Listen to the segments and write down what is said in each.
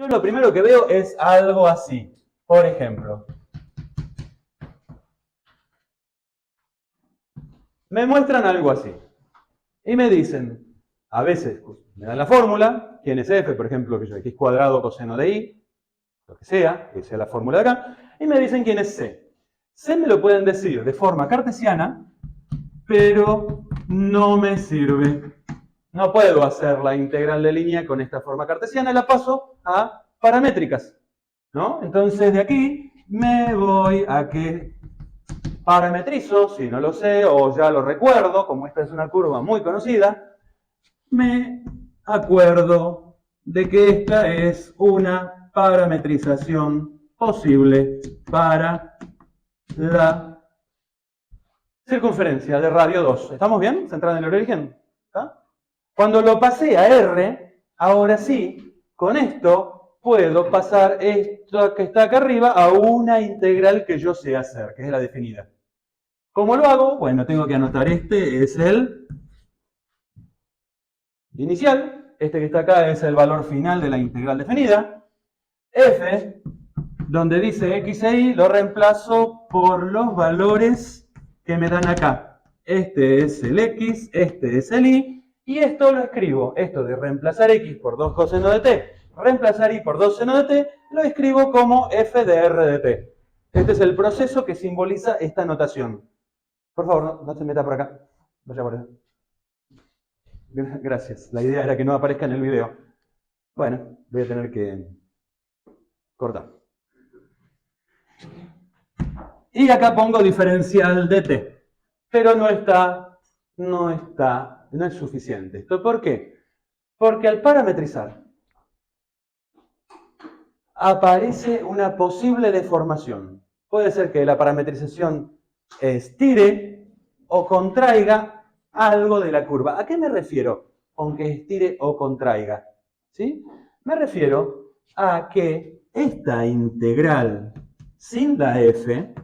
yo lo primero que veo es algo así. Por ejemplo, me muestran algo así. Y me dicen, a veces me dan la fórmula, quién es f, por ejemplo, que yo, x cuadrado coseno de y, lo que sea la fórmula de acá, y me dicen quién es c. C me lo pueden decir de forma cartesiana, pero no me sirve. No puedo hacer la integral de línea con esta forma cartesiana, la paso a paramétricas, ¿no? Entonces de aquí me voy a que parametrizo, si no lo sé o ya lo recuerdo, como esta es una curva muy conocida, me acuerdo de que esta es una parametrización posible para la circunferencia de radio 2. ¿Estamos bien? Centrada en el origen. ¿Está? Cuando lo pasé a R, ahora sí, con esto puedo pasar esto que está acá arriba a una integral que yo sé hacer, que es la definida. ¿Cómo lo hago? Bueno, tengo que anotar este, es el inicial. Este que está acá es el valor final de la integral definida. F, donde dice x e y, lo reemplazo por los valores que me dan acá. Este es el x, este es el y, y esto lo escribo. Esto de reemplazar x por 2 coseno de t, reemplazar y por 2 seno de t, lo escribo como f de r de t. Este es el proceso que simboliza esta notación. Por favor, no se meta por acá. Vaya por allá. Gracias. La idea era que no aparezca en el video. Bueno, voy a tener que cortar. Y acá pongo diferencial de t. Pero no es suficiente. ¿Esto por qué? Porque al parametrizar aparece una posible deformación. Puede ser que la parametrización estire o contraiga algo de la curva. ¿A qué me refiero con que estire o contraiga? ¿Sí? Me refiero a que esta integral sin la f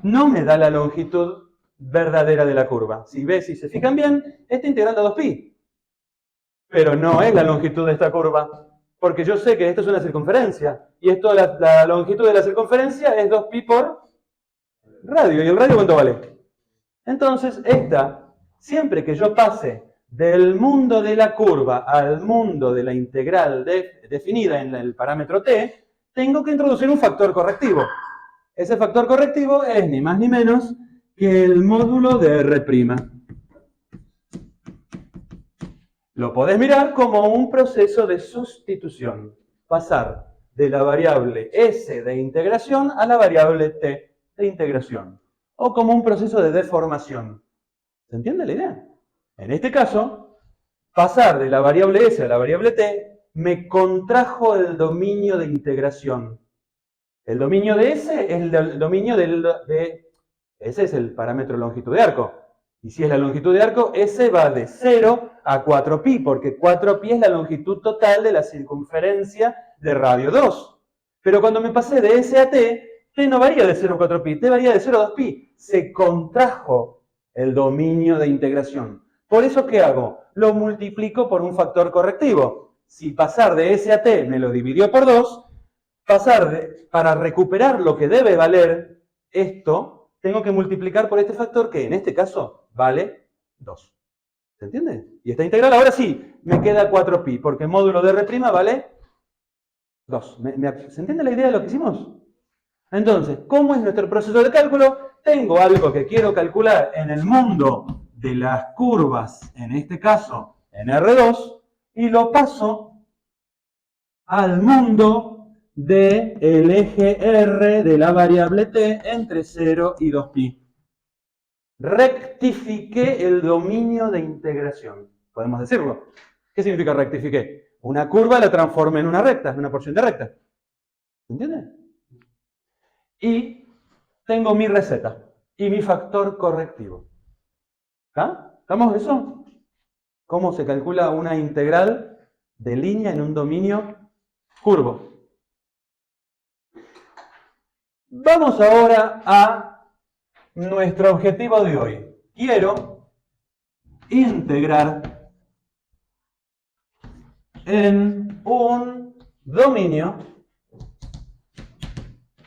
no me da la longitud verdadera de la curva. Si se fijan bien, esta integral da 2pi. Pero no es la longitud de esta curva. Porque yo sé que esto es una circunferencia. Y esto, la longitud de la circunferencia es 2pi por radio. ¿Y el radio cuánto vale? Entonces, esta, siempre que yo pase del mundo de la curva al mundo de la integral definida en el parámetro t, tengo que introducir un factor correctivo. Ese factor correctivo es ni más ni menos que el módulo de R'. Lo podés mirar como un proceso de sustitución. Pasar de la variable s de integración a la variable t de integración. O como un proceso de deformación. ¿Se entiende la idea? En este caso, pasar de la variable s a la variable t me contrajo el dominio de integración. El dominio de S es el dominio de... Ese es el parámetro longitud de arco. Y si es la longitud de arco, S va de 0 a 4pi, porque 4pi es la longitud total de la circunferencia de radio 2. Pero cuando me pasé de S a T, T no varía de 0 a 4pi, T varía de 0 a 2pi. Se contrajo el dominio de integración. Por eso, ¿qué hago? Lo multiplico por un factor correctivo. Si pasar de S a T me lo dividió por 2, para recuperar lo que debe valer esto, tengo que multiplicar por este factor que en este caso vale 2. ¿Se entiende? Y esta integral ahora sí me queda 4pi, porque módulo de R' vale 2. ¿Se entiende la idea de lo que hicimos? Entonces, ¿cómo es nuestro proceso de cálculo? Tengo algo que quiero calcular en el mundo de las curvas, en este caso en R2, y lo paso al mundo del eje R de la variable t entre 0 y 2pi. Rectifiqué el dominio de integración. Podemos decirlo. ¿Qué significa rectifiqué? Una curva la transformé en una recta, en una porción de recta. ¿Se entiende? Y tengo mi receta y mi factor correctivo. ¿Está? ¿Estamos en eso? ¿Cómo se calcula una integral de línea en un dominio curvo? Vamos ahora a nuestro objetivo de hoy. Quiero integrar en un dominio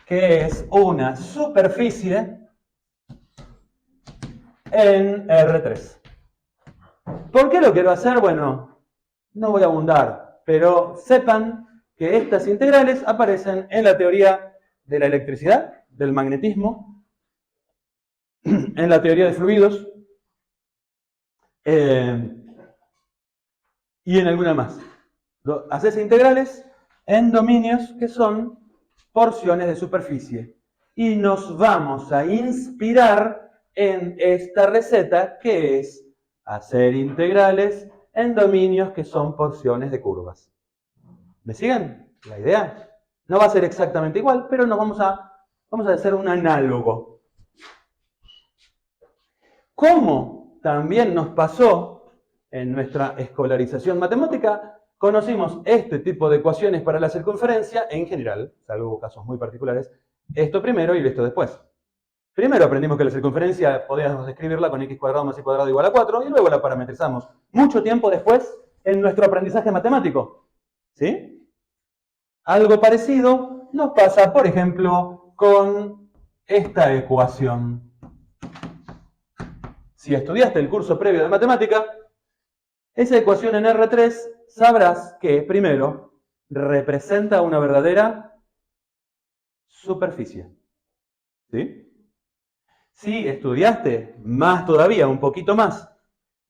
que es una superficie en R3. ¿Por qué lo quiero hacer? Bueno, no voy a abundar, pero sepan que estas integrales aparecen en la teoría de la electricidad, del magnetismo, en la teoría de fluidos y en alguna más. Haces integrales en dominios que son porciones de superficie. Y nos vamos a inspirar en esta receta que es hacer integrales en dominios que son porciones de curvas. ¿Me siguen la idea? No va a ser exactamente igual, pero nos vamos a hacer un análogo. Como también nos pasó en nuestra escolarización matemática, conocimos este tipo de ecuaciones para la circunferencia en general, salvo casos muy particulares, esto primero y esto después. Primero aprendimos que la circunferencia podíamos describirla con x cuadrado más y cuadrado igual a 4 y luego la parametrizamos mucho tiempo después en nuestro aprendizaje matemático. ¿Sí? Algo parecido nos pasa, por ejemplo, con esta ecuación. Si estudiaste el curso previo de matemática, esa ecuación en R3 sabrás que, primero, representa una verdadera superficie. ¿Sí? Si estudiaste más todavía, un poquito más,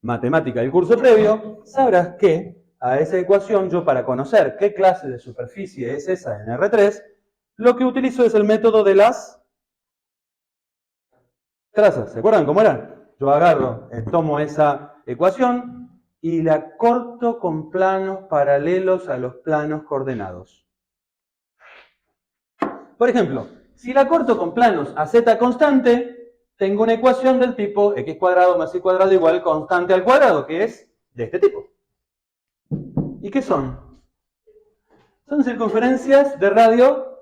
matemática del curso previo, sabrás que a esa ecuación yo, para conocer qué clase de superficie es esa en R3, lo que utilizo es el método de las trazas. ¿Se acuerdan cómo era? Yo agarro, tomo esa ecuación y la corto con planos paralelos a los planos coordenados. Por ejemplo, si la corto con planos a z constante, tengo una ecuación del tipo x cuadrado más y cuadrado igual constante al cuadrado, que es de este tipo. ¿Y qué son? Son circunferencias de radio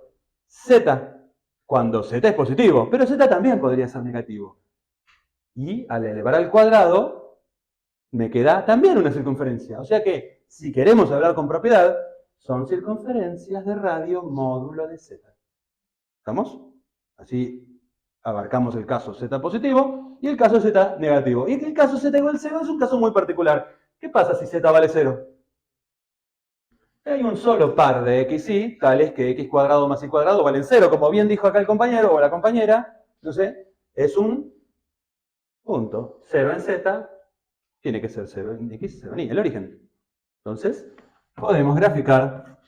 z, cuando z es positivo, pero z también podría ser negativo. Y al elevar al cuadrado, me queda también una circunferencia. O sea que, si queremos hablar con propiedad, son circunferencias de radio módulo de z. ¿Estamos? Así abarcamos el caso z positivo y el caso z negativo. Y el caso z igual 0 es un caso muy particular. ¿Qué pasa si z vale 0? Hay un solo par de xy, tales que x cuadrado más y cuadrado valen 0. Como bien dijo acá el compañero o la compañera, no sé, es un punto. 0 en z tiene que ser 0 en x, 0 en y, el origen. Entonces, podemos graficar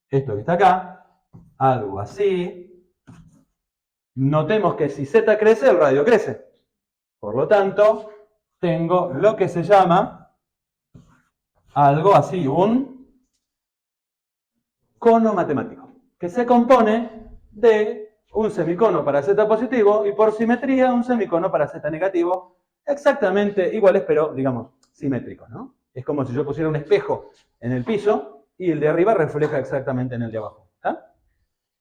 esto que está acá, algo así. Notemos que si z crece, el radio crece. Por lo tanto, tengo lo que se llama algo así, un cono matemático, que se compone de un semicono para z positivo y por simetría un semicono para z negativo, exactamente iguales, pero digamos simétricos, ¿no? Es como si yo pusiera un espejo en el piso y el de arriba refleja exactamente en el de abajo. ¿Está?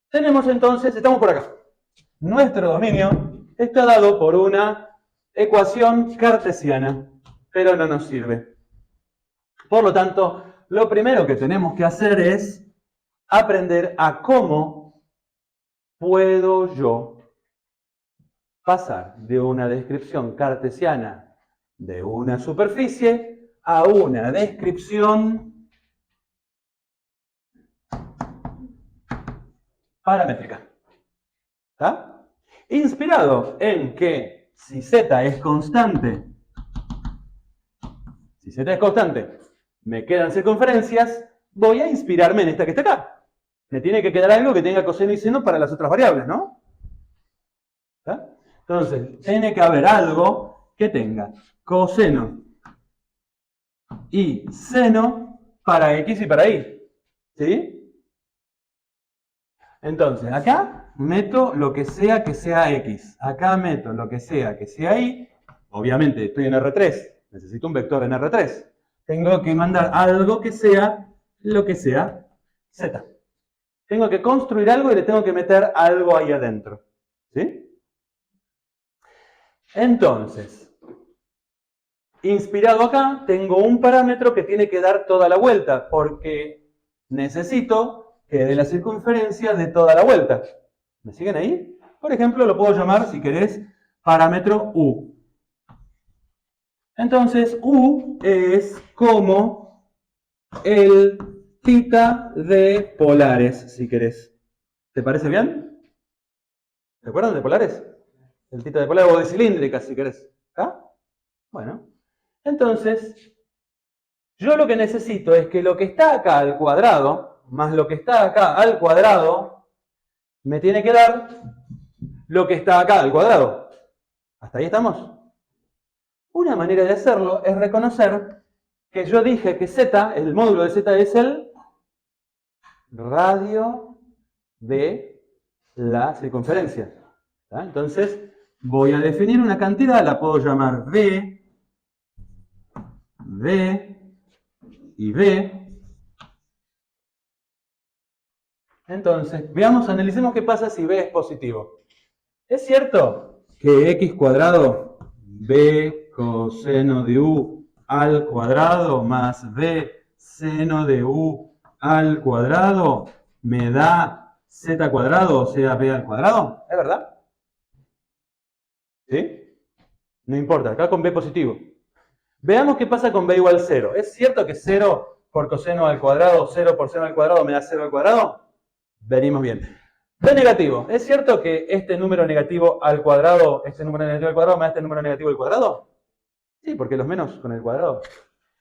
Tenemos entonces, estamos por acá. Nuestro dominio está dado por una ecuación cartesiana, pero no nos sirve. Por lo tanto, lo primero que tenemos que hacer es aprender a cómo puedo yo pasar de una descripción cartesiana de una superficie a una descripción paramétrica. ¿Está? Inspirado en que si z es constante, me quedan circunferencias, voy a inspirarme en esta que está acá. Me tiene que quedar algo que tenga coseno y seno para las otras variables, ¿no? ¿Está? Entonces, tiene que haber algo que tenga coseno y seno para x y para y. ¿Sí? Entonces, acá meto lo que sea x. Acá meto lo que sea y. Obviamente, estoy en R3. Necesito un vector en R3. Tengo que mandar algo que sea lo que sea z. Tengo que construir algo y le tengo que meter algo ahí adentro. ¿Sí? Entonces, inspirado acá, tengo un parámetro que tiene que dar toda la vuelta, porque necesito que de la circunferencia de toda la vuelta. ¿Me siguen ahí? Por ejemplo, lo puedo llamar, si querés, parámetro U. Entonces, U es como el θ de polares, si querés. ¿Te parece bien? ¿Se acuerdan de polares? El θ de polares o de cilíndricas, si querés. ¿Ah? Bueno. Entonces, yo lo que necesito es que lo que está acá al cuadrado, más lo que está acá al cuadrado, me tiene que dar lo que está acá al cuadrado. ¿Hasta ahí estamos? Una manera de hacerlo es reconocer que yo dije que z, el módulo de z es el radio de la circunferencia. ¿Tá? Entonces, voy a definir una cantidad, la puedo llamar v, v y v. Entonces, veamos, analicemos qué pasa si v es positivo. ¿Es cierto que x cuadrado b coseno de u al cuadrado más b seno de u al cuadrado me da z cuadrado, o sea, b al cuadrado? ¿Es verdad? ¿Sí? No importa, acá con b positivo. Veamos qué pasa con b igual 0. ¿Es cierto que 0 por coseno al cuadrado, 0 por seno al cuadrado me da 0 al cuadrado? Venimos bien. B negativo. ¿Es cierto que este número negativo al cuadrado, me da este número negativo al cuadrado? Sí, porque los menos con el cuadrado.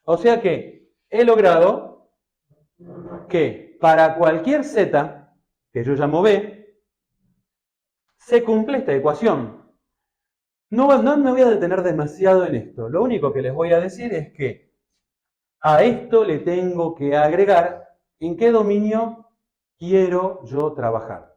O sea que he logrado que para cualquier z, que yo llamo b, se cumple esta ecuación. No me voy a detener demasiado en esto. Lo único que les voy a decir es que a esto le tengo que agregar en qué dominio quiero yo trabajar.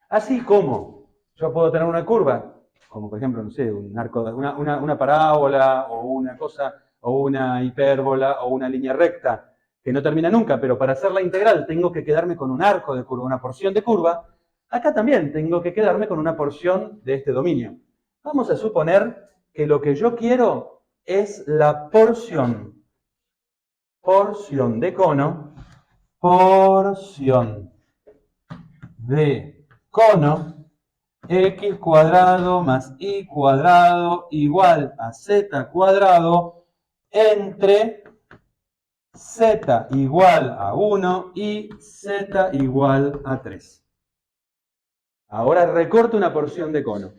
Así como yo puedo tener una curva, como por ejemplo, no sé, un arco, una parábola o una cosa, o una hipérbola o una línea recta que no termina nunca, pero para hacer la integral tengo que quedarme con un arco de curva, una porción de curva. Acá también tengo que quedarme con una porción de este dominio. Vamos a suponer que lo que yo quiero es la porción de cono, porción de cono, x cuadrado más y cuadrado igual a z cuadrado entre z igual a 1 y z igual a 3. Ahora recorto una porción de cono.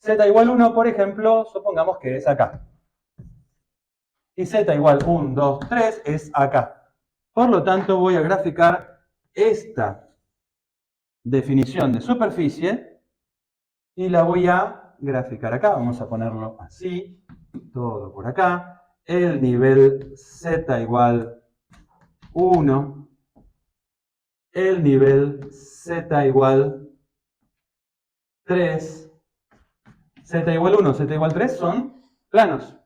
Z igual 1, por ejemplo, supongamos que es acá. Y z igual 1, 2, 3 es acá. Por lo tanto, voy a graficar esta definición de superficie y la voy a graficar acá. Vamos a ponerlo así, todo por acá. El nivel z igual 1, el nivel z igual 3, z igual 1, z igual 3 son planos.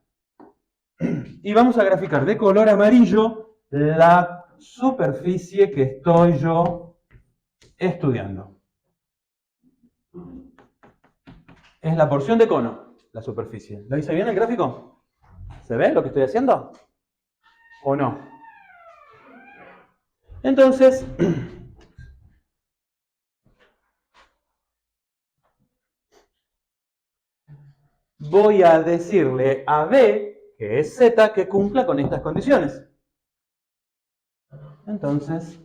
Y vamos a graficar de color amarillo la superficie que estoy yo estudiando. Es la porción de cono, la superficie. ¿Lo hice bien el gráfico? ¿Se ve lo que estoy haciendo? ¿O no? Entonces, voy a decirle a B, que es Z, que cumpla con estas condiciones. Entonces,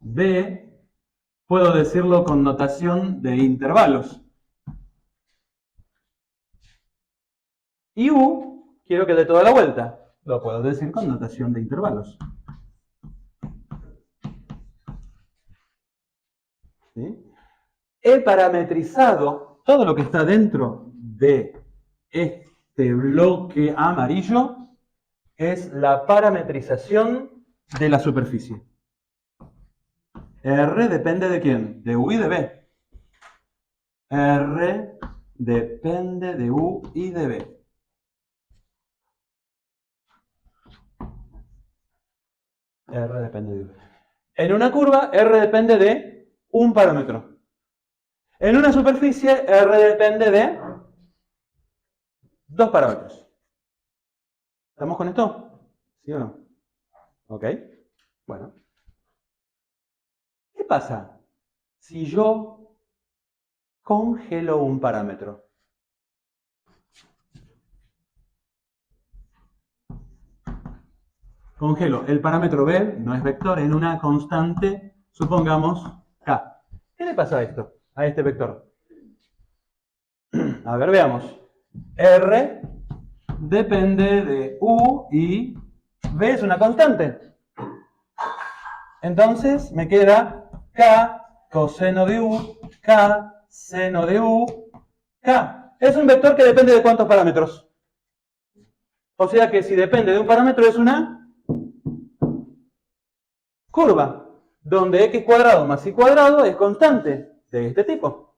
B, puedo decirlo con notación de intervalos. Y U, quiero que dé toda la vuelta. Lo puedo decir con notación de intervalos. ¿Sí? He parametrizado todo lo que está dentro de este bloque amarillo, es la parametrización de la superficie. R depende de quién, de U y de B. R depende de U y de B. R depende de U. En una curva, R depende de un parámetro. En una superficie, R depende de dos parámetros. ¿Estamos con esto? ¿Sí o no? Ok. Bueno. ¿Qué pasa si yo congelo un parámetro? Congelo el parámetro b, no es vector, en una constante, supongamos k. ¿Qué le pasa a esto, a este vector? A ver, veamos. R depende de u y b es una constante. Entonces me queda k coseno de u, k seno de u, k. Es un vector que depende de ¿cuántos parámetros? O sea que si depende de un parámetro es una curva, donde x cuadrado más y cuadrado es constante de este tipo.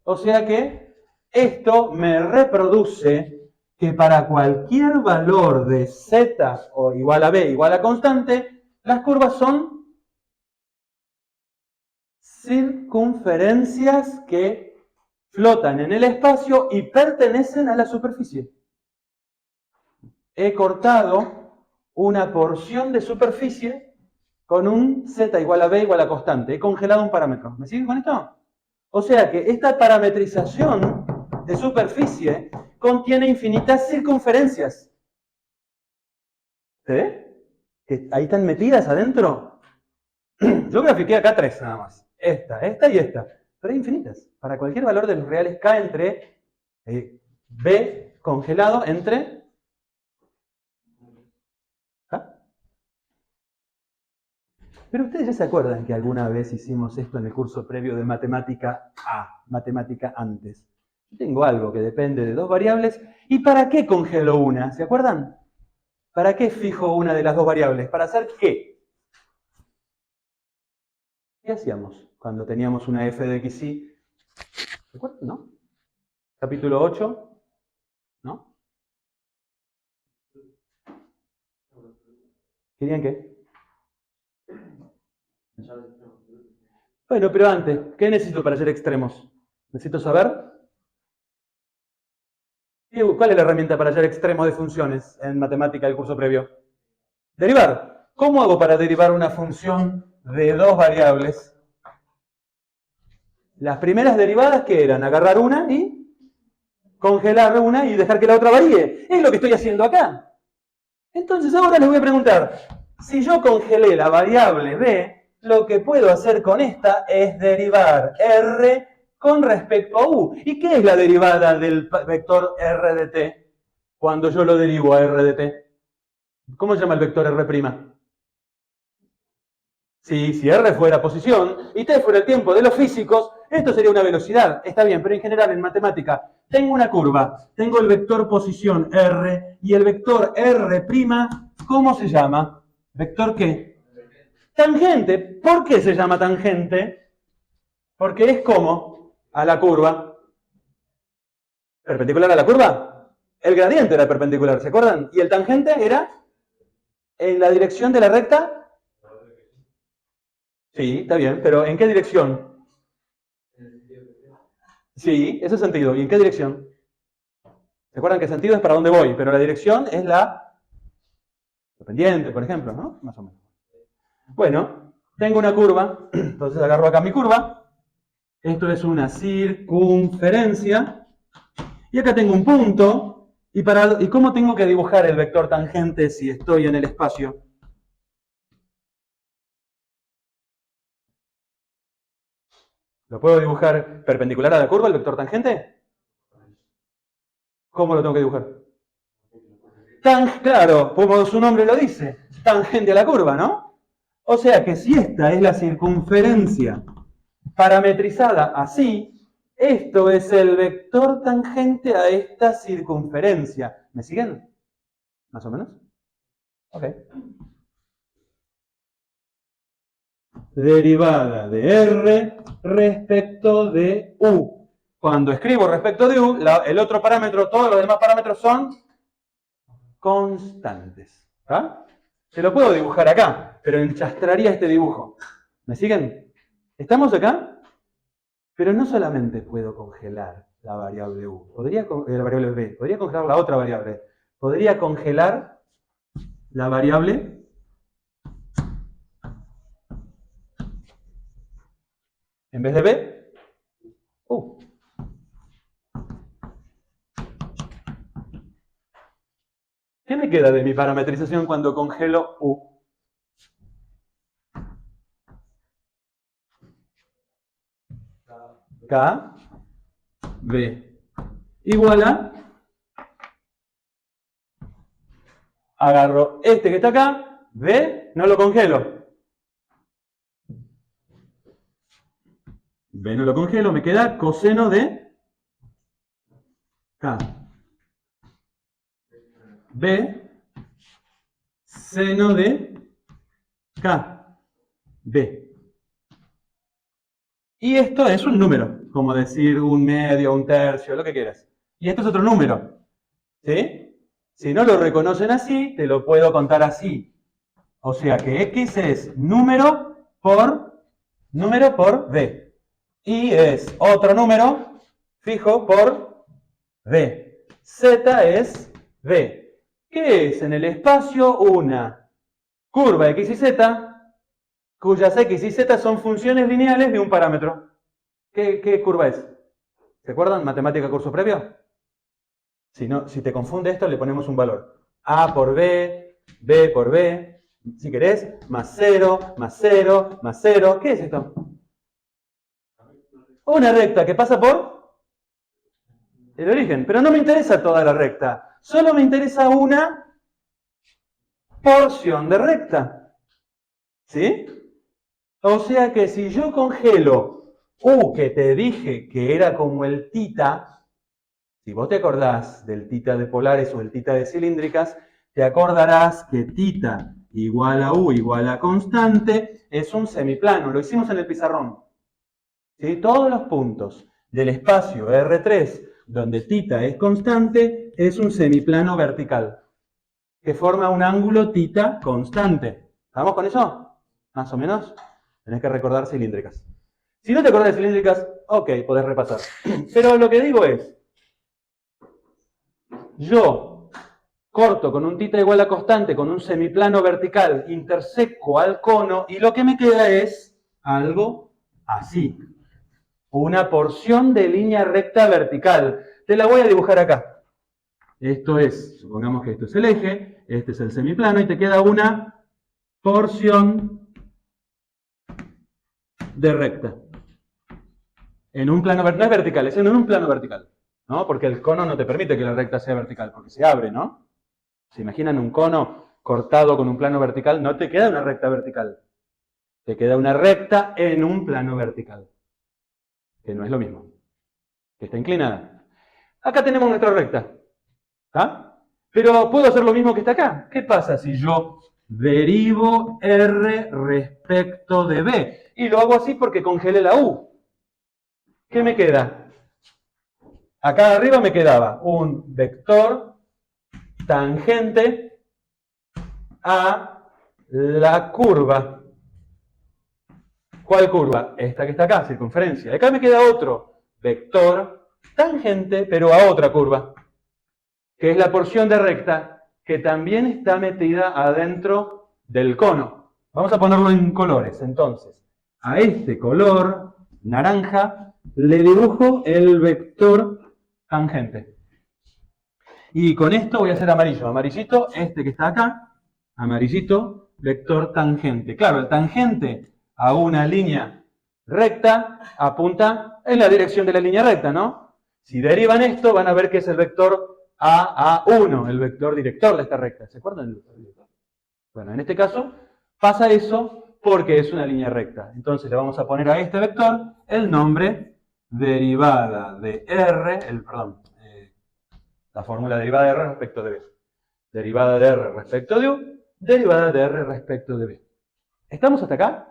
O sea que esto me reproduce que para cualquier valor de z o igual a b igual a constante, las curvas son circunferencias que flotan en el espacio y pertenecen a la superficie. He cortado una porción de superficie con un z igual a b igual a constante. He congelado un parámetro. ¿Me siguen con esto? O sea que esta parametrización de superficie contiene infinitas circunferencias. ¿Se ve? Que ahí están metidas adentro. Yo grafiqué acá 3 nada más. Esta y esta. Pero hay infinitas. Para cualquier valor de los reales K entre B congelado entre K. Pero ustedes ya se acuerdan que alguna vez hicimos esto en el curso previo de matemática A, matemática antes. Yo tengo algo que depende de dos variables. ¿Y para qué congelo una? ¿Se acuerdan? ¿Para qué fijo una de las dos variables? ¿Para hacer qué? ¿Qué hacíamos cuando teníamos una f de x y? ¿Se acuerdan? ¿No? Capítulo 8. ¿No? ¿Querían qué? Bueno, pero antes, ¿qué necesito para hacer extremos? ¿Necesito saber? ¿Cuál es la herramienta para hacer extremos de funciones en matemática del curso previo? Derivar. ¿Cómo hago para derivar una función de dos variables? Las primeras derivadas, ¿qué eran? Agarrar una y congelar una y dejar que la otra varíe. Es lo que estoy haciendo acá. Entonces ahora les voy a preguntar, si yo congelé la variable b, lo que puedo hacer con esta es derivar r con respecto a u. ¿Y qué es la derivada del vector r de t cuando yo lo derivo a r de t? ¿Cómo se llama el vector r'? Sí, si r fuera posición y t fuera el tiempo de los físicos, esto sería una velocidad. Está bien, pero en general en matemática tengo una curva, tengo el vector posición r y el vector r', ¿cómo se llama? ¿Vector qué? Tangente. ¿Por qué se llama tangente? Porque es como a la curva. ¿Perpendicular a la curva? El gradiente era perpendicular, ¿se acuerdan? Y el tangente era en la dirección de la recta. Sí, está bien, pero ¿en qué dirección? Sí, ese sentido. ¿Y en qué dirección? ¿Se acuerdan que sentido es para dónde voy? Pero la dirección es la pendiente, por ejemplo, ¿no? Más o menos. Bueno, tengo una curva, entonces agarro acá mi curva. Esto es una circunferencia. Y acá tengo un punto. ¿Y cómo tengo que dibujar el vector tangente si estoy en el espacio? ¿Lo puedo dibujar perpendicular a la curva, el vector tangente? ¿Cómo lo tengo que dibujar? Claro, como su nombre lo dice, tangente a la curva, ¿no? O sea que si esta es la circunferencia parametrizada así, esto es el vector tangente a esta circunferencia. ¿Me siguen? ¿Más o menos? Ok. Derivada de R respecto de U. Cuando escribo respecto de U, el otro parámetro, todos los demás parámetros son constantes. ¿Ah? Se lo puedo dibujar acá, pero enchastraría este dibujo. ¿Me siguen? ¿Estamos acá? Pero no solamente puedo congelar la variable u, la variable b, podría congelar la otra variable. Podría congelar la variable En vez de B, U. ¿Qué me queda de mi parametrización cuando congelo U? K, B, igual a, agarro este que está acá, B, no lo congelo. B no lo congelo, me queda coseno de K. B, seno de K, B. Y esto es un número, como decir un medio, un tercio, lo que quieras. Y esto es otro número, ¿sí? Si no lo reconocen así, te lo puedo contar así. O sea que X es número por B. Y es otro número fijo por B. Z es B. ¿Qué es en el espacio? Una curva X y Z, cuyas X y Z son funciones lineales de un parámetro. ¿Qué curva es? ¿Se acuerdan? Matemática curso previo. Si te confunde esto, le ponemos un valor. A por B, B por B, si querés, más 0, más 0, más 0. ¿Qué es esto? Una recta que pasa por el origen. Pero no me interesa toda la recta. Solo me interesa una porción de recta. ¿Sí? O sea que si yo congelo U, que te dije que era como el tita, si vos te acordás del tita de polares o el tita de cilíndricas, te acordarás que tita igual a U igual a constante es un semiplano. Lo hicimos en el pizarrón. ¿Sí? Todos los puntos del espacio R3 donde tita es constante es un semiplano vertical que forma un ángulo tita constante. ¿Estamos con eso? Más o menos. Tenés que recordar cilíndricas. Si no te acordás de cilíndricas, ok, podés repasar. Pero lo que digo es, yo corto con un tita igual a constante, con un semiplano vertical, interseco al cono, y lo que me queda es algo así. Una porción de línea recta vertical. Te la voy a dibujar acá. Esto es, supongamos que esto es el eje, este es el semiplano, y te queda una porción de recta. En un plano vertical, no es vertical, es en un plano vertical, ¿no? Porque el cono no te permite que la recta sea vertical, porque se abre, ¿no? ¿Se imaginan un cono cortado con un plano vertical? No te queda una recta vertical. Te queda una recta en un plano vertical. Que no es lo mismo. Que está inclinada. Acá tenemos nuestra recta. ¿Ah? Pero puedo hacer lo mismo que está acá. ¿Qué pasa si yo derivo R respecto de B? Y lo hago así porque congelé la U. ¿Qué me queda? Acá arriba me quedaba un vector tangente a la curva. ¿Cuál curva? Esta que está acá, circunferencia. Acá me queda otro vector tangente, pero a otra curva, que es la porción de recta que también está metida adentro del cono. Vamos a ponerlo en colores. Entonces, a este color naranja le dibujo el vector tangente. Y con esto voy a hacer amarillo. Amarillito, este que está acá, amarillito, vector tangente. Claro, el tangente a una línea recta apunta en la dirección de la línea recta, ¿no? Si derivan esto, van a ver que es el vector AA1, el vector director de esta recta. ¿Se acuerdan del vector director? Bueno, en este caso pasa eso porque es una línea recta. Entonces le vamos a poner a este vector el nombre derivada de R, la fórmula derivada de R respecto de B. Derivada de R respecto de U, derivada de R respecto de B. ¿Estamos hasta acá?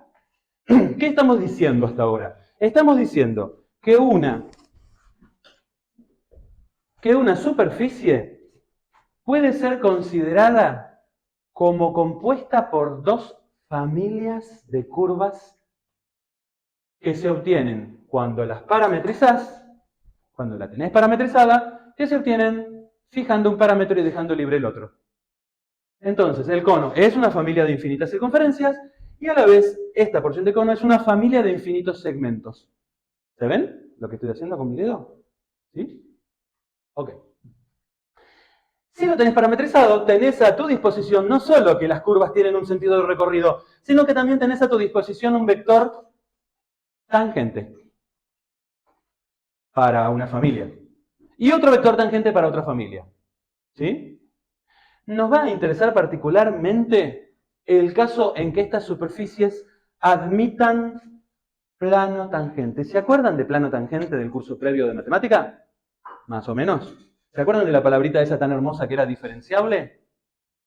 ¿Qué estamos diciendo hasta ahora? Estamos diciendo que una superficie puede ser considerada como compuesta por dos familias de curvas que se obtienen cuando las parametrizás, cuando la tenés parametrizada, que se obtienen fijando un parámetro y dejando libre el otro. Entonces, el cono es una familia de infinitas circunferencias y a la vez esta porción de cono es una familia de infinitos segmentos. ¿Se ven lo que estoy haciendo con mi dedo? ¿Sí? Ok. Si lo tenés parametrizado, tenés a tu disposición no solo que las curvas tienen un sentido de recorrido, sino que también tenés a tu disposición un vector tangente para una familia y otro vector tangente para otra familia. ¿Sí? Nos va a interesar particularmente el caso en que estas superficies admitan plano tangente. ¿Se acuerdan de plano tangente del curso previo de matemática? Más o menos. ¿Se acuerdan de la palabrita esa tan hermosa que era diferenciable?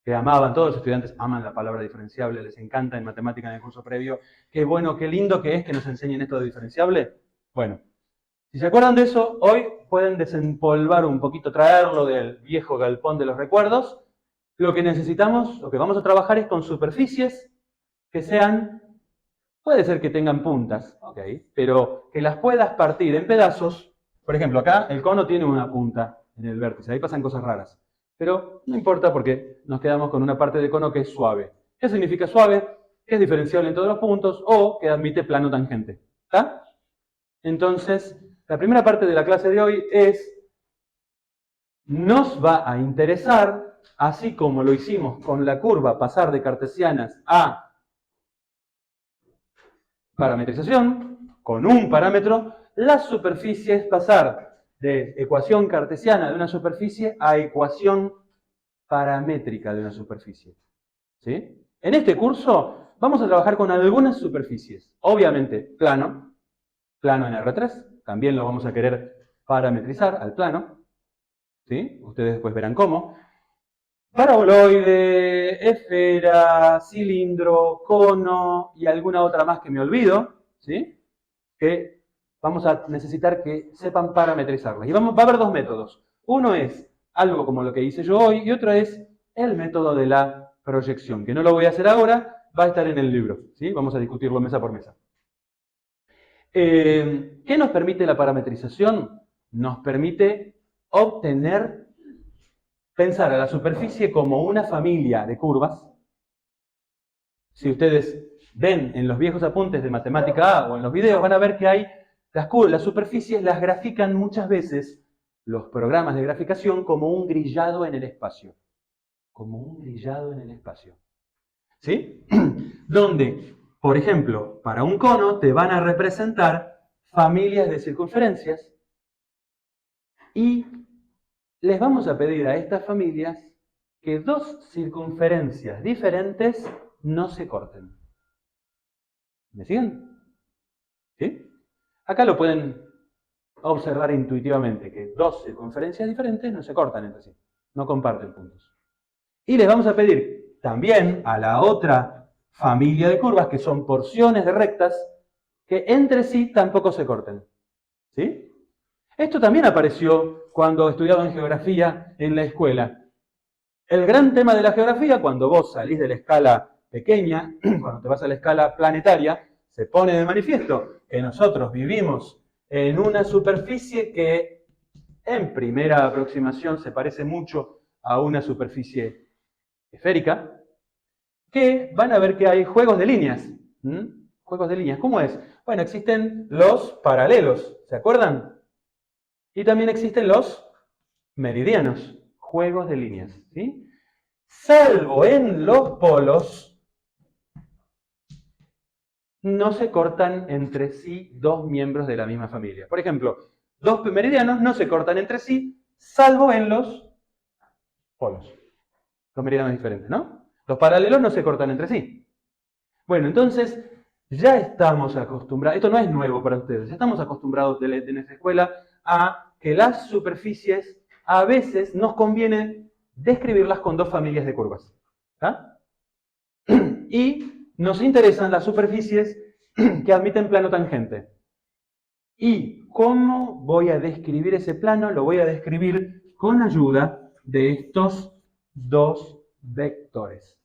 Que amaban, todos los estudiantes aman la palabra diferenciable, les encanta en matemática en el curso previo. Qué bueno, qué lindo que es que nos enseñen esto de diferenciable. Bueno, si se acuerdan de eso, hoy pueden desempolvar un poquito, traerlo del viejo galpón de los recuerdos. Lo que necesitamos, lo que vamos a trabajar es con superficies que sean, puede ser que tengan puntas, ok, pero que las puedas partir en pedazos. Por ejemplo, acá el cono tiene una punta en el vértice, ahí pasan cosas raras. Pero no importa porque nos quedamos con una parte de cono que es suave. ¿Qué significa suave? Que es diferenciable en todos los puntos o que admite plano tangente. ¿Está? Entonces, la primera parte de la clase de hoy nos va a interesar, así como lo hicimos con la curva, pasar de cartesianas a parametrización, con un parámetro, las superficies pasar de ecuación cartesiana de una superficie a ecuación paramétrica de una superficie. ¿Sí? En este curso vamos a trabajar con algunas superficies. Obviamente, plano en R3, también lo vamos a querer parametrizar al plano. ¿Sí? Ustedes después verán cómo. Paraboloide, esfera, cilindro, cono y alguna otra más que me olvido, ¿sí? Que vamos a necesitar que sepan parametrizarlas. Y va a haber dos métodos. Uno es algo como lo que hice yo hoy y otro es el método de la proyección, que no lo voy a hacer ahora, va a estar en el libro, ¿sí? Vamos a discutirlo mesa por mesa. ¿Qué nos permite la parametrización? Nos permite obtener, pensar a la superficie como una familia de curvas. Si ustedes ven en los viejos apuntes de matemática A o en los videos, van a ver que hay las superficies las grafican muchas veces los programas de graficación como un grillado en el espacio. Como un grillado en el espacio. ¿Sí? Donde, por ejemplo, para un cono te van a representar familias de circunferencias y les vamos a pedir a estas familias que dos circunferencias diferentes no se corten. ¿Me siguen? ¿Sí? Acá lo pueden observar intuitivamente, que dos circunferencias diferentes no se cortan entre sí, no comparten puntos. Y les vamos a pedir también a la otra familia de curvas, que son porciones de rectas, que entre sí tampoco se corten. ¿Sí? Esto también apareció cuando estudiaba en geografía en la escuela. El gran tema de la geografía, cuando vos salís de la escala pequeña, cuando te vas a la escala planetaria, se pone de manifiesto que nosotros vivimos en una superficie que en primera aproximación se parece mucho a una superficie esférica, que van a ver que hay juegos de líneas. Juegos de líneas, ¿cómo es? Bueno, existen los paralelos, ¿se acuerdan? Y también existen los meridianos, juegos de líneas, ¿sí? Salvo en los polos, no se cortan entre sí dos miembros de la misma familia. Por ejemplo, dos meridianos no se cortan entre sí, salvo en los polos. Los meridianos diferentes, ¿no? Los paralelos no se cortan entre sí. Bueno, entonces ya estamos acostumbrados, esto no es nuevo para ustedes, ya estamos acostumbrados en esta escuela a que las superficies a veces nos conviene describirlas con dos familias de curvas. ¿Ah? Y nos interesan las superficies que admiten plano tangente. ¿Y cómo voy a describir ese plano? Lo voy a describir con ayuda de estos dos vectores.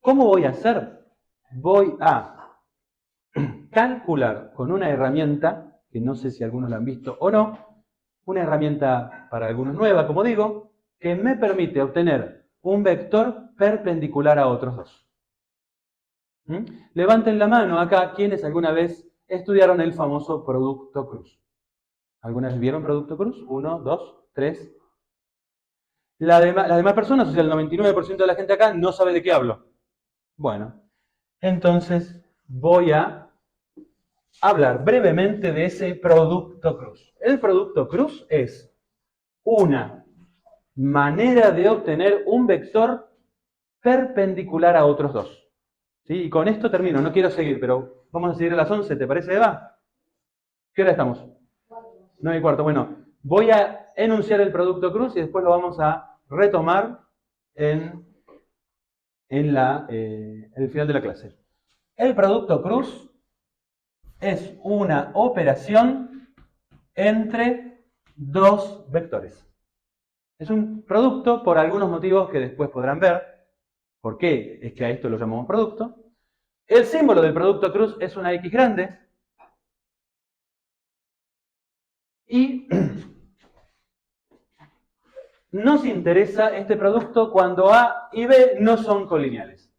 ¿Cómo voy a hacer? Voy a calcular con una herramienta, que no sé si algunos la han visto o no, una herramienta para algunos nueva, como digo, que me permite obtener un vector perpendicular a otros dos. Levanten la mano acá quienes alguna vez estudiaron el famoso producto cruz. ¿Alguna vez vieron producto cruz? 1, 2, 3. Las demás personas, o sea, el 99% de la gente acá no sabe de qué hablo. Bueno, entonces voy a hablar brevemente de ese producto cruz. El producto cruz es una manera de obtener un vector perpendicular a otros dos. ¿Sí? Y con esto termino, no quiero seguir, pero vamos a seguir a las 11, ¿te parece, Eva? ¿Qué hora estamos? 9:15. Bueno, voy a enunciar el producto cruz y después lo vamos a retomar en el final de la clase. El producto cruz es una operación entre dos vectores. Es un producto por algunos motivos que después podrán ver. ¿Por qué es que a esto lo llamamos producto? El símbolo del producto cruz es una X grande. Y nos interesa este producto cuando A y B no son colineales.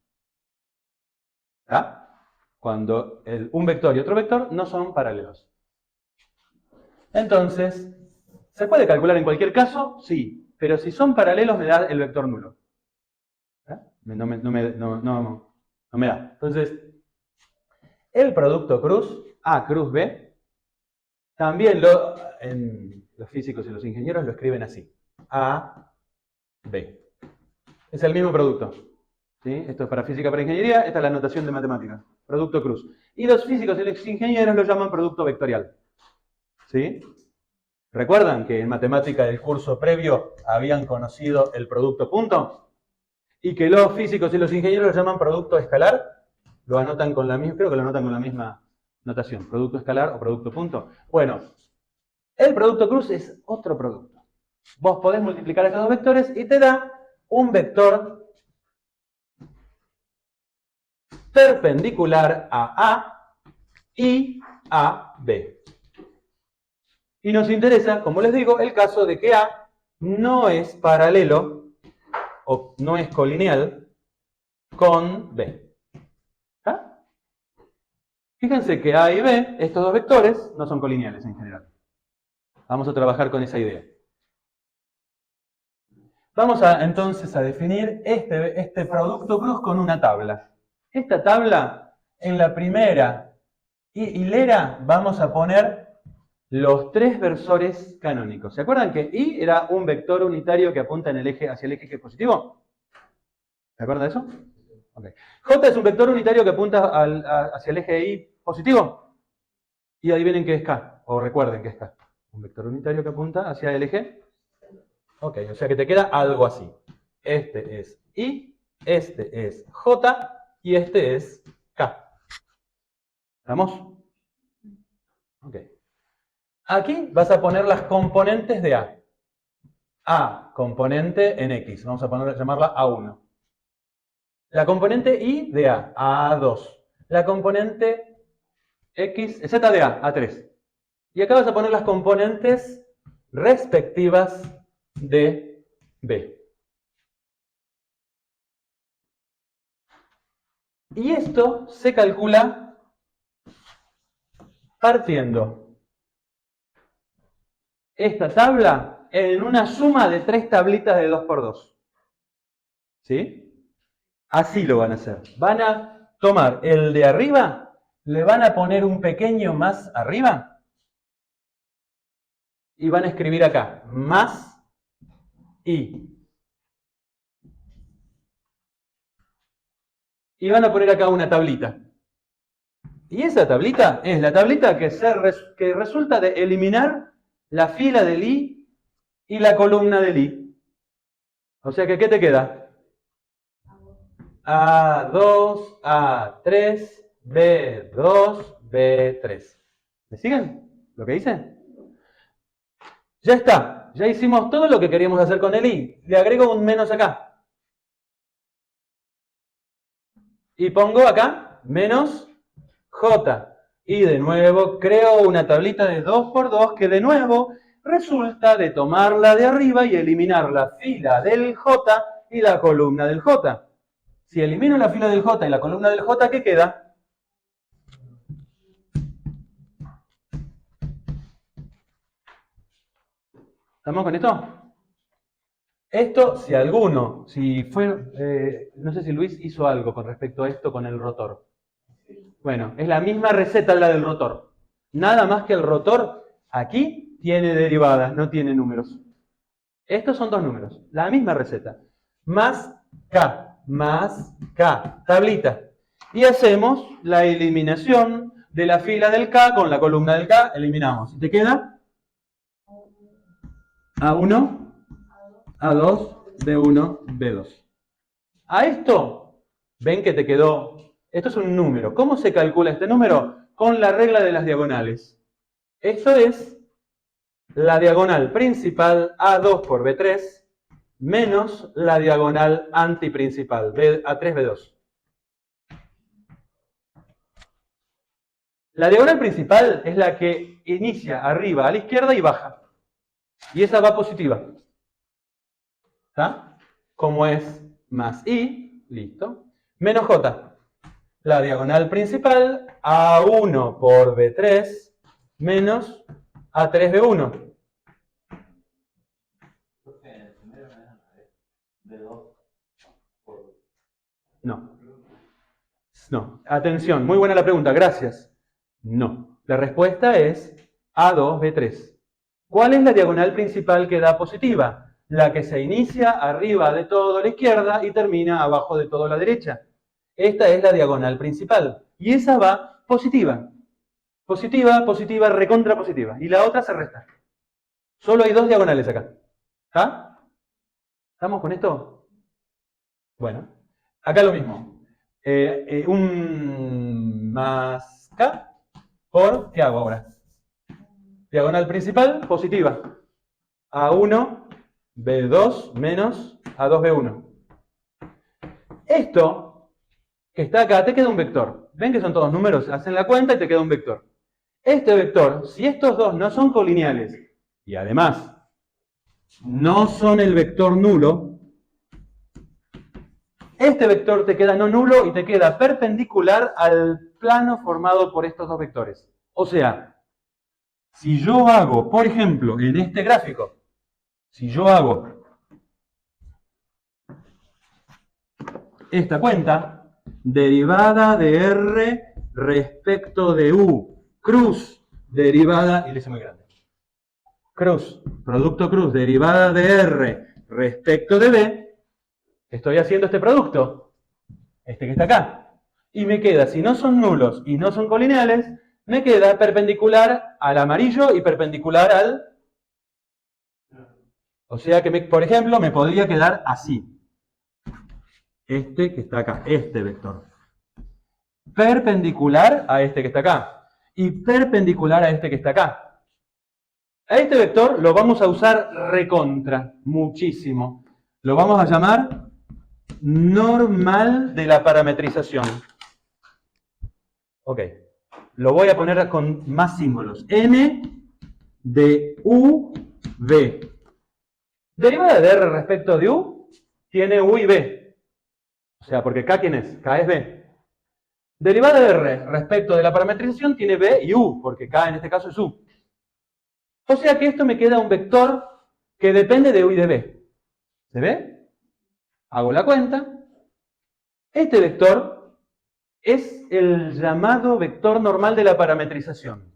¿Ah? Cuando un vector y otro vector no son paralelos. Entonces, ¿se puede calcular en cualquier caso? Sí, pero si son paralelos me da el vector nulo. No me da. Entonces, el producto cruz, A cruz B, también en los físicos y los ingenieros lo escriben así. A, B. Es el mismo producto. ¿Sí? Esto es para física, para ingeniería, esta es la notación de matemáticas. Producto cruz. Y los físicos y los ingenieros lo llaman producto vectorial. ¿Sí? ¿Recuerdan que en matemática del curso previo habían conocido el producto punto? Y que los físicos y los ingenieros lo llaman producto escalar. Lo anotan con la misma, creo que lo anotan con la misma notación. Producto escalar o producto punto. Bueno, el producto cruz es otro producto. Vos podés multiplicar estos dos vectores y te da un vector perpendicular a A y a B. Y nos interesa, como les digo, el caso de que A no es paralelo o no es colineal con B. ¿Ah? Fíjense que A y B, estos dos vectores, no son colineales en general. Vamos a trabajar con esa idea. Vamos entonces a definir este producto cruz con una tabla. Esta tabla, en la primera hilera, vamos a poner los tres versores canónicos. ¿Se acuerdan que I era un vector unitario que apunta hacia el eje que es positivo? ¿Se acuerdan de eso? Okay. J es un vector unitario que apunta hacia el eje I positivo. Y adivinen qué es K, o recuerden qué es K. Un vector unitario que apunta hacia el eje. Ok, o sea que te queda algo así. Este es I, este es J y este es K. ¿Estamos? Ok. Aquí vas a poner las componentes de A. A, componente en X. Vamos a llamarla A1. La componente Y de A, A2. La componente X, Z de A, A3. Y acá vas a poner las componentes respectivas de B. Y esto se calcula partiendo esta tabla en una suma de tres tablitas de 2×2. ¿Sí? Así lo van a hacer. Van a tomar el de arriba, le van a poner un pequeño más arriba y van a escribir acá, más I. Y van a poner acá una tablita. Y esa tablita es la tablita que resulta de eliminar la fila del I y la columna del I. O sea que, ¿qué te queda? A2, A3, B2, B3. ¿Me siguen lo que hice? Ya está. Ya hicimos todo lo que queríamos hacer con el I. Le agrego un menos acá. Y pongo acá menos J. Y de nuevo creo una tablita de 2×2 que de nuevo resulta de tomarla de arriba y eliminar la fila del J y la columna del J. Si elimino la fila del J y la columna del J, ¿qué queda? ¿Estamos con esto? Esto, si alguno, no sé si Luis hizo algo con respecto a esto con el rotor. Bueno, es la misma receta la del rotor. Nada más que el rotor aquí tiene derivadas, no tiene números. Estos son dos números, la misma receta. Más K, tablita. Y hacemos la eliminación de la fila del K con la columna del K, eliminamos. ¿Y te queda? A1, A2, B1, B2. A esto, ven que te quedó, esto es un número. ¿Cómo se calcula este número? Con la regla de las diagonales. Esto es la diagonal principal A2 por B3 menos la diagonal antiprincipal A3, B2. La diagonal principal es la que inicia arriba a la izquierda y baja. Y esa va positiva. ¿Está? Como es más I, listo, menos J. La diagonal principal, A1 por B3 menos A3, B1. No. No. Atención, muy buena la pregunta, gracias. No. La respuesta es A2, B3. ¿Cuál es la diagonal principal que da positiva? La que se inicia arriba de todo a la izquierda y termina abajo de todo a la derecha. Esta es la diagonal principal. Y esa va positiva. Positiva, positiva, recontra positiva. Y la otra se resta. Solo hay dos diagonales acá. ¿Está? ¿Estamos con esto? Bueno. Acá lo mismo. Un más K por, ¿qué hago ahora? Diagonal principal, positiva. A1, B2 menos A2, B1. Esto que está acá, te queda un vector. ¿Ven que son todos números? Hacen la cuenta y te queda un vector. Este vector, si estos dos no son colineales, y además no son el vector nulo, este vector te queda no nulo y te queda perpendicular al plano formado por estos dos vectores. O sea, si yo hago, por ejemplo, en este gráfico, si yo hago esta cuenta, derivada de R respecto de U, cruz, derivada, y le hice muy grande, cruz, producto cruz, derivada de R respecto de B, estoy haciendo este producto, este que está acá, y me queda, si no son nulos y no son colineales, me queda perpendicular al amarillo y perpendicular al... O sea que, por ejemplo, me podría quedar así. Este que está acá, este vector. Perpendicular a este que está acá. Y perpendicular a este que está acá. A este vector lo vamos a usar recontra, muchísimo. Lo vamos a llamar normal de la parametrización. Ok. Lo voy a poner con más símbolos. N de U, V. Derivada de R respecto de U tiene U y B. O sea, porque K, ¿quién es? K es B. Derivada de R respecto de la parametrización tiene B y U, porque K en este caso es U. O sea que esto me queda un vector que depende de U y de B. ¿Se ve? Hago la cuenta. Este vector es el llamado vector normal de la parametrización.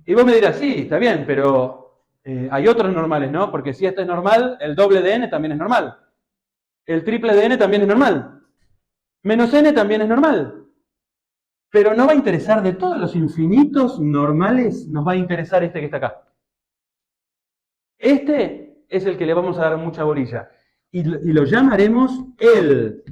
Y vos me dirás, sí, está bien, pero hay otros normales, ¿no? Porque si esto es normal, el doble de n también es normal. El triple de n también es normal. Menos n también es normal. Pero no va a interesar de todos los infinitos normales, nos va a interesar este que está acá. Este es el que le vamos a dar mucha bolilla. Y lo llamaremos el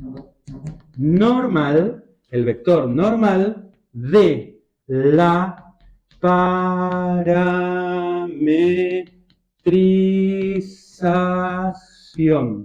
normal, el vector normal de la parametrización.